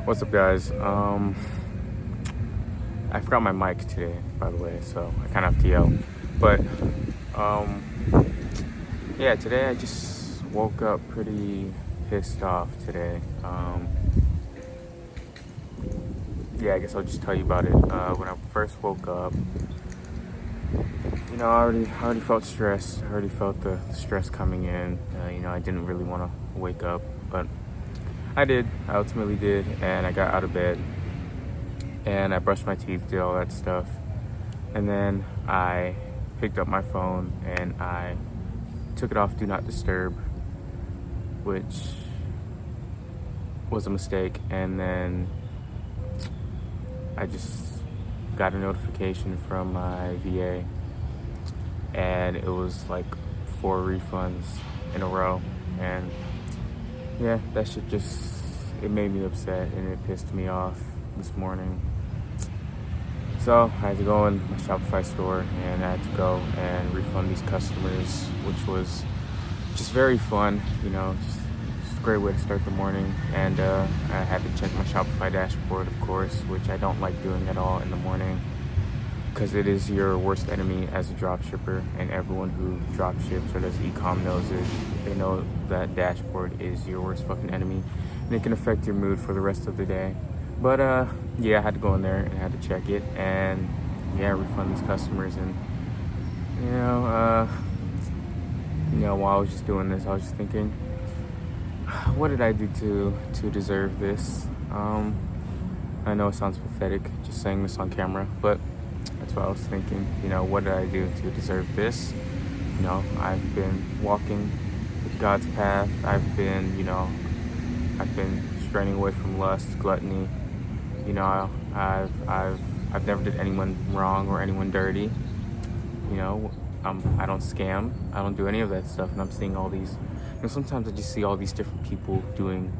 What's up, guys? I forgot my mic today, by the way, so I kind of have to yell. But um, yeah, today I just woke up pretty pissed off today. Yeah, I guess I'll just tell you about it. When I first woke up, I already felt stressed. I already felt the stress coming in. I didn't really want to wake up, but I did. I ultimately did, and I got out of bed and I brushed my teeth, did all that stuff. And then I picked up my phone and I took it off Do Not Disturb, which was a mistake. And then I just got a notification from my VA, and it was like 4 refunds in a row. And yeah, that shit it made me upset and it pissed me off this morning. So I had to go in my Shopify store and I had to go and refund these customers, which was just very fun, just a great way to start the morning. And I had to check my Shopify dashboard, of course, which I don't like doing at all in the morning because it is your worst enemy as a dropshipper, and everyone who dropships or does e-com knows it. They know that dashboard is your worst fucking enemy and it can affect your mood for the rest of the day. But yeah, I had to go in there and I had to check it and refund these customers. And while I was just doing this, I was just thinking, what did I do to deserve this? I know it sounds pathetic just saying this on camera, but that's what I was thinking. What did I do to deserve this? I've been walking God's path. I've been straying away from lust, gluttony. I've never did anyone wrong or anyone dirty. I don't scam. I don't do any of that stuff. And I'm seeing all these. Sometimes I just see all these different people doing,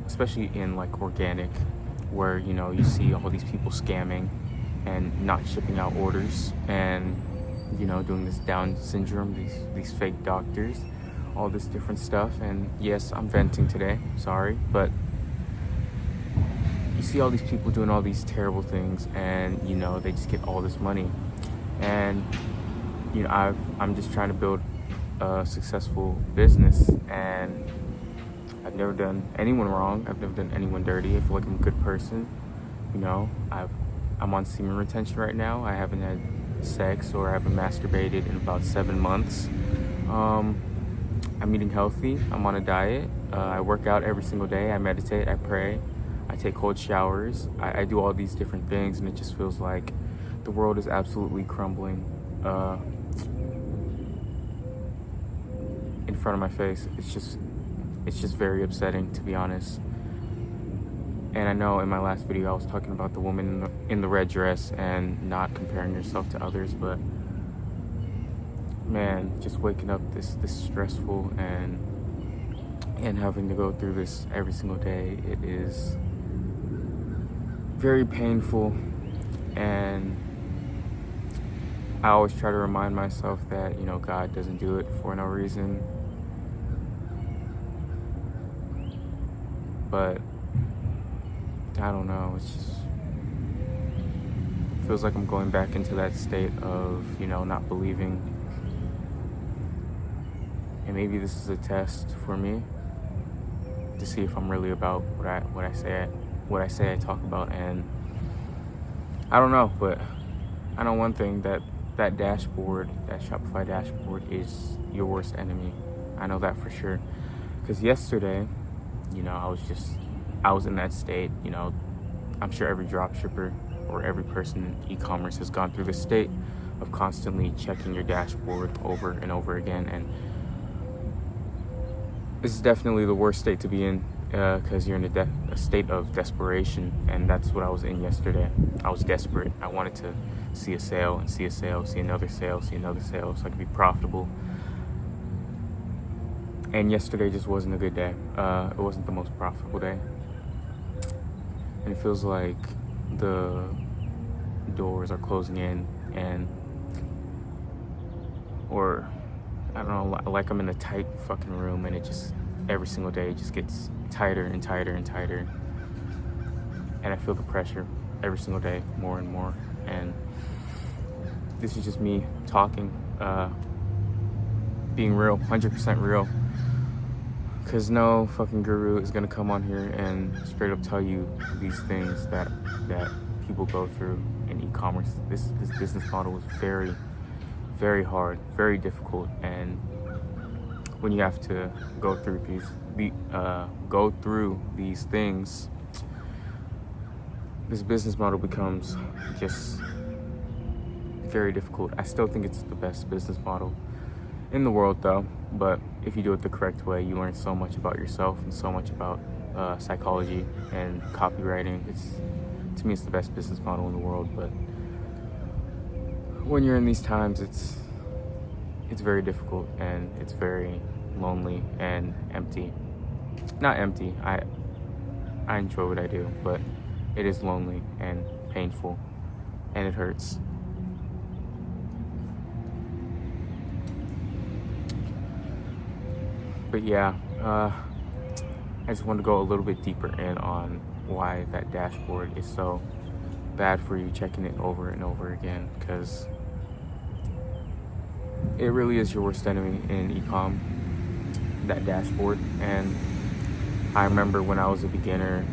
especially in like organic, where you see all these people scamming and not shipping out orders, and doing this Down syndrome, these fake doctors, all this different stuff. And yes, I'm venting today. Sorry, but you see all these people doing all these terrible things, and they just get all this money. And I'm just trying to build a successful business, and I've never done anyone wrong. I've never done anyone dirty. I feel like I'm a good person. I'm on semen retention right now. I haven't had sex or I haven't masturbated in about 7 months. I'm eating healthy. I'm on a diet. I work out every single day. I meditate. I pray. I take cold showers. I do all these different things, and it just feels like the world is absolutely crumbling in front of my face. It's just very upsetting, to be honest. And I know in my last video I was talking about the woman in the red dress and not comparing yourself to others, but man, just waking up this stressful and having to go through this every single day, it is very painful. And I always try to remind myself that God doesn't do it for no reason. But I don't know, feels like I'm going back into that state of not believing. And maybe this is a test for me to see if I'm really about what I say I talk about. And I don't know, but I know one thing, that dashboard, that Shopify dashboard, is your worst enemy. I know that for sure. Because yesterday, I was in that state. I'm sure every dropshipper or every person in e-commerce has gone through this state of constantly checking your dashboard over and over again. And this is definitely the worst state to be in, because you're in a state of desperation. And that's what I was in yesterday. I was desperate. I wanted to see a sale and see a sale, see another sale, see another sale, so I could be profitable. And yesterday just wasn't a good day. It wasn't the most profitable day. And it feels like the doors are closing in, or I don't know, like I'm in a tight fucking room, and it just every single day it just gets tighter and tighter and tighter. and I feel the pressure every single day more and more. And this is just me talking, being real, 100% real. Because no fucking guru is gonna come on here and straight up tell you these things that people go through in e-commerce. This business model is very, very hard, very difficult, and when you have to go through these things, this business model becomes just very difficult. I still think it's the best business model in the world, though. But if you do it the correct way, you learn so much about yourself and so much about psychology and copywriting. To me, it's the best business model in the world. But when you're in these times, it's very difficult, and it's very lonely and empty. Not empty. I enjoy what I do, but it is lonely and painful, and it hurts. But yeah, I just want to go a little bit deeper in on why that dashboard is so bad for you, checking it over and over again, because it really is your worst enemy in e-com, that dashboard. And I remember when I was a beginner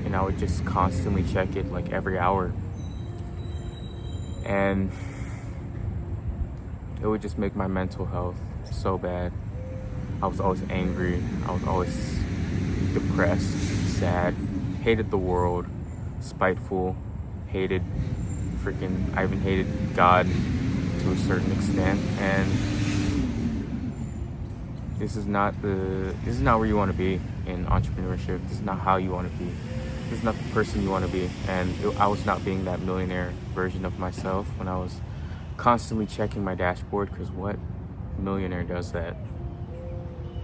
and I would just constantly check it like every hour, and it would just make my mental health so bad. I was always angry, I was always depressed, sad, hated the world, spiteful, I even hated God to a certain extent. And this is not where you want to be in entrepreneurship. This is not how you want to be. This is not the person you want to be. And I was not being that millionaire version of myself when I was constantly checking my dashboard, because what millionaire does that?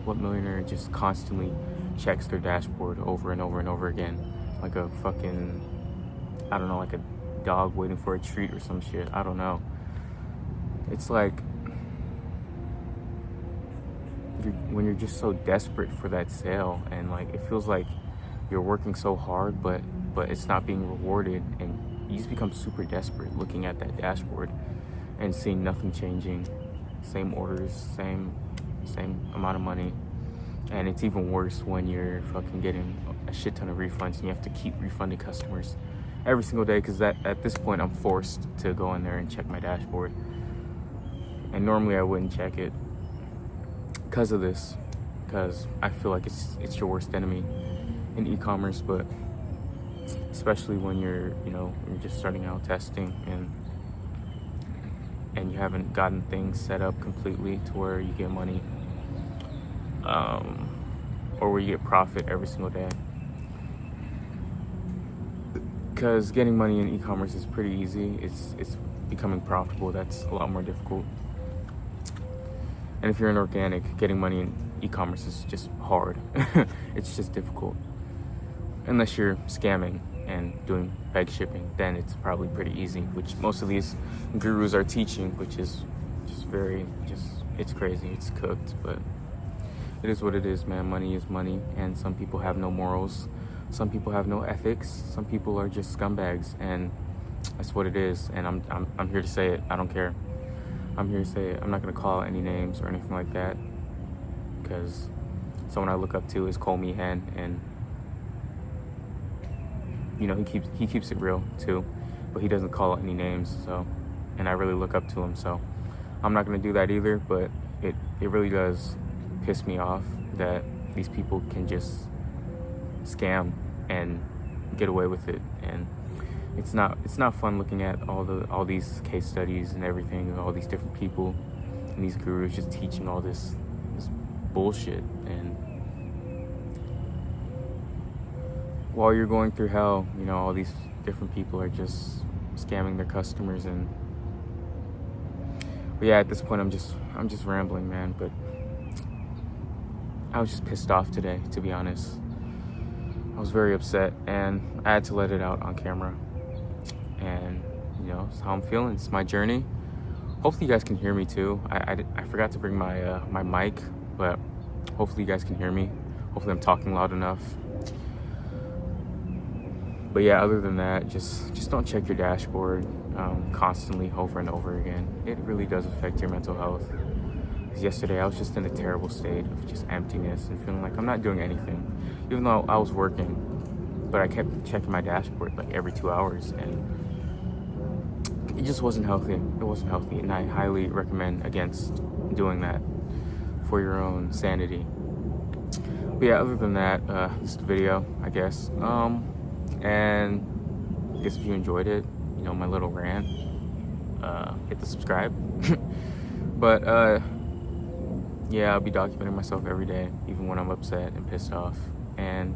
What millionaire just constantly checks their dashboard over and over and over again, like a fucking, I don't know, like a dog waiting for a treat or some shit? I don't know. It's like when you're just so desperate for that sale, and like it feels like you're working so hard, but it's not being rewarded, and you just become super desperate looking at that dashboard and seeing nothing changing, same orders, same amount of money. And it's even worse when you're fucking getting a shit ton of refunds and you have to keep refunding customers every single day, because at this point I'm forced to go in there and check my dashboard, and normally I wouldn't check it because of this, because I feel like it's your worst enemy in e-commerce. But especially when you're just starting out testing, and you haven't gotten things set up completely to where you get money, or where you get profit every single day. Because getting money in e-commerce is pretty easy. It's becoming profitable that's a lot more difficult. And if you're an organic, getting money in e-commerce is just hard. It's just difficult. Unless you're scamming and doing bag shipping, then it's probably pretty easy, which most of these gurus are teaching, which is it's crazy, it's cooked. But it is what it is, man. Money is money, and some people have no morals, some people have no ethics, some people are just scumbags, and that's what it is. And I'm here to say it. I don't care. I'm here to say it. I'm not gonna call any names or anything like that, because someone I look up to is Cole Meehan, and he keeps it real too, but he doesn't call any names. So, and I really look up to him, so I'm not gonna do that either. But it really does piss me off that these people can just scam and get away with it. And it's not fun looking at all these case studies and everything of all these different people and these gurus just teaching all this bullshit. And while you're going through hell, all these different people are just scamming their customers. But yeah, at this point I'm just rambling, man. But I was just pissed off today, to be honest. I was very upset, and I had to let it out on camera. And it's how I'm feeling. It's my journey. Hopefully you guys can hear me too. I forgot to bring my my mic, but hopefully you guys can hear me. Hopefully I'm talking loud enough. But yeah, other than that, just don't check your dashboard constantly over and over again. It really does affect your mental health. 'Cause yesterday I was just in a terrible state of just emptiness and feeling like I'm not doing anything, even though I was working. But I kept checking my dashboard like every 2 hours, and it just wasn't healthy. It wasn't healthy, and I highly recommend against doing that for your own sanity. But yeah, other than that, this is the video, I guess. And I guess if you enjoyed it, you know, my little rant, hit the subscribe. But yeah, I'll be documenting myself every day, even when I'm upset and pissed off. And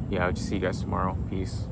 yeah, I'll just see you guys tomorrow. Peace.